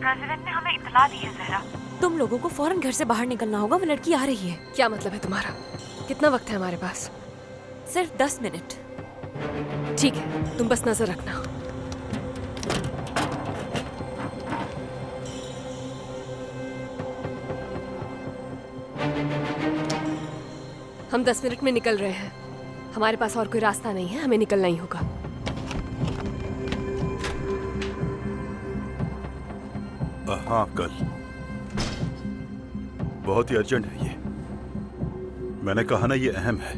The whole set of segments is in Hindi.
प्रेसिडेंट ने हमें इत्तला दी है जहरा। तुम लोगों को फौरन घर से बाहर निकलना होगा, वो लड़की आ रही है। क्या मतलब है तुम्हारा? कितना वक्त है हमारे पास? सिर्फ 10 मिनट। ठीक है, तुम बस नजर रखना। हम 10 मिनट में निकल रहे हैं। हमारे पास और कोई रास्ता नहीं है, हमें निकलना ही होगा। हाँ, कल बहुत ही अर्जेंट है ये। मैंने कहा ना, ये अहम है।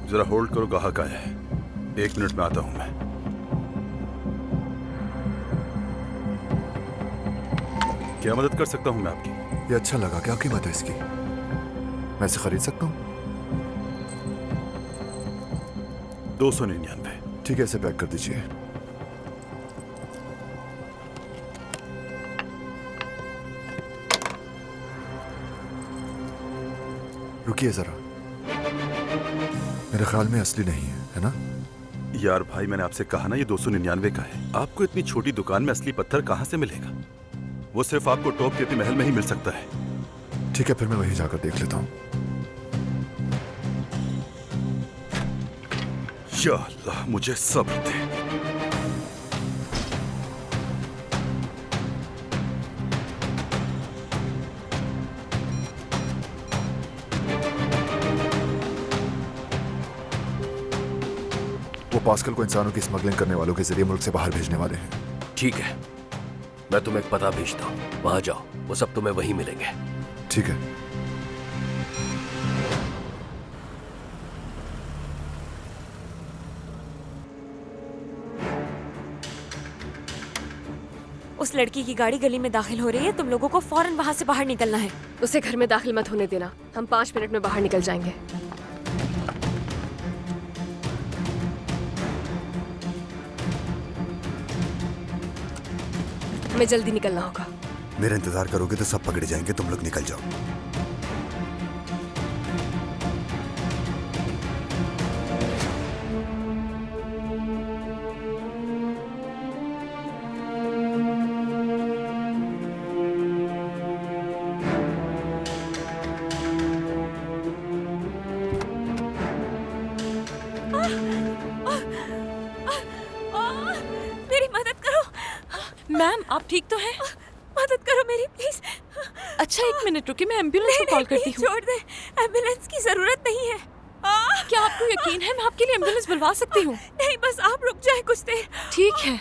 जरा होल्ड करो, ग्राहक आया है। 1 मिनट में आता हूं मैं। क्या मदद कर सकता हूं मैं आपकी? ये अच्छा लगा। क्या कीमत है इसकी? मैं इसे खरीद सकता हूँ? 299। ठीक है, इसे पैक कर दीजिए। रुकिए जरा, मेरे ख्याल में असली नहीं है ना? यार भाई, मैंने आपसे कहा ना, ये 299 का है। आपको इतनी छोटी दुकान में असली पत्थर कहां से मिलेगा? वो सिर्फ आपको टॉप के महल में ही मिल सकता है। ठीक है, फिर मैं वहीं जाकर देख लेता हूँ। या अल्लाह, मुझे सब्र दे। वो पास्कल को इंसानों की स्मगलिंग करने वालों के जरिए मुल्क से बाहर भेजने वाले हैं। ठीक है, मैं तुम्हें एक पता भेजता हूँ, वहां जाओ, वो सब तुम्हें वहीं मिलेंगे। ठीक है। उस लड़की की गाड़ी गली में दाखिल हो रही है। तुम लोगों को फौरन वहां से बाहर निकलना है। उसे घर में दाखिल मत होने देना। हम 5 मिनट में बाहर निकल जाएंगे। हमें जल्दी निकलना होगा। मेरा इंतजार करोगे तो सब पकड़े जाएंगे। तुम लोग निकल जाओ। मेरी मदद करो। मैम, आप ठीक तो हैं? मदद करो मेरी, प्लीज। अच्छा, 1 मिनट रुकिए, मैं एम्बुलेंस को कॉल करती हूँ। छोड़ दे, एम्बुलेंस की जरूरत नहीं है। क्या आपको यकीन है मैं आपके लिए एम्बुलेंस बुलवा सकती हूँ? नहीं, बस आप रुक जाए कुछ देर। ठीक है।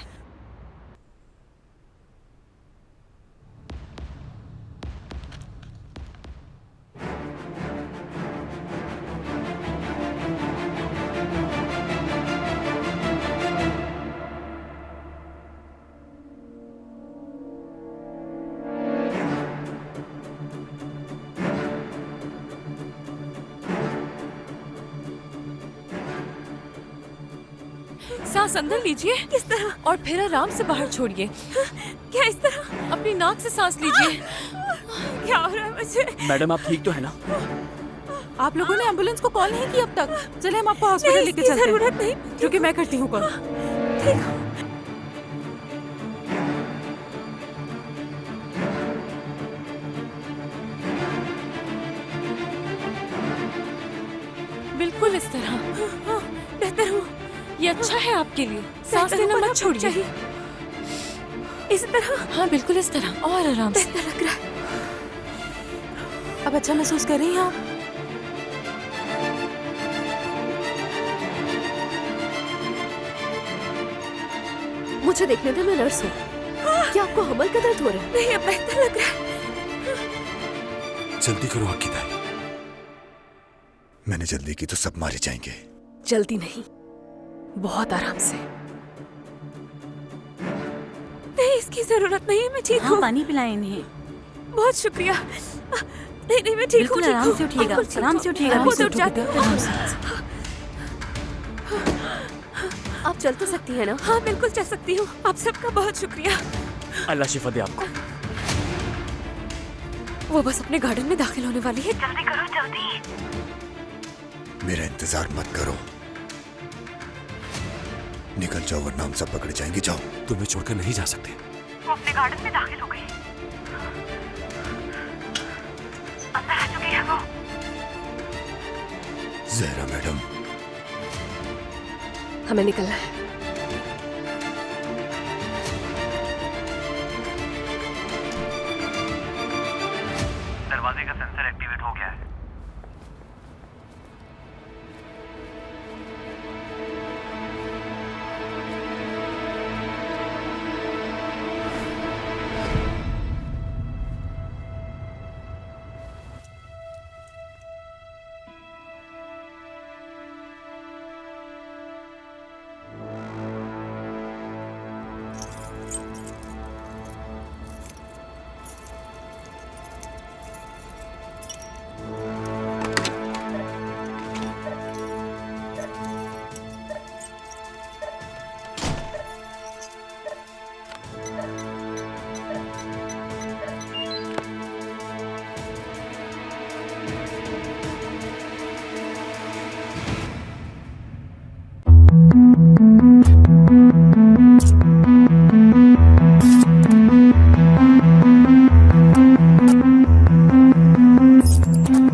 सांस अंदर लीजिए। किस तरह? और फिर आराम से बाहर छोड़िए। क्या इस तरह? अपनी नाक से सांस लीजिए। क्या हो रहा है मुझे? मैडम, आप ठीक तो है ना? आप लोगों ने एम्बुलेंस को कॉल नहीं की अब तक? चले हम आपको हॉस्पिटल लेके चलते हैं। जरूरत नहीं। क्योंकि मैं करती हूँ कॉल। ठीक हो। बिल्कुल इस तरह। बेहतर हूँ। ये अच्छा है आपके लिए। सांस लेना मत छोड़िए। इस तरह? हाँ, बिल्कुल इस तरह, और आराम से। बेहतर लग रहा है। अब अच्छा महसूस कर रही हैं आप? मुझे देखने दे, मैं नर्स हूँ। क्या आपको हमल का दर्द हो रहा है? नहीं, अब बेहतर लग रहा है। जल्दी करो अकीदा, मैंने जल्दी की तो सब मारे जाएंगे। जल्दी नहीं, बहुत आराम से। नहीं, इसकी जरूरत नहीं है, मैं ठीक हूँ। पानी पिलाएं इन्हें। बहुत शुक्रिया। नहीं नहीं, मैं ठीक हूँ। आराम से उठिएगा, आराम से उठिएगा। खुद उठ जाती हूँ। आप चल तो सकती हैं ना? हाँ, बिल्कुल चल सकती हूँ। आप सबका बहुत शुक्रिया। अल्लाह शिफा दे आपको। वो बस अपने गार्डन में दाखिल होने वाली है। जल्दी करो, जल्दी। मेरा इंतजार मत करो। निकल जाओ वरना हम सब पकड़े जाएंगे। जाओ। तुम्हें छोड़कर नहीं जा सकते। वो अपने गार्डन में दाखिल हो गई। अंदर आ चुकी है वो। जहरा मैडम, हमें निकलना है।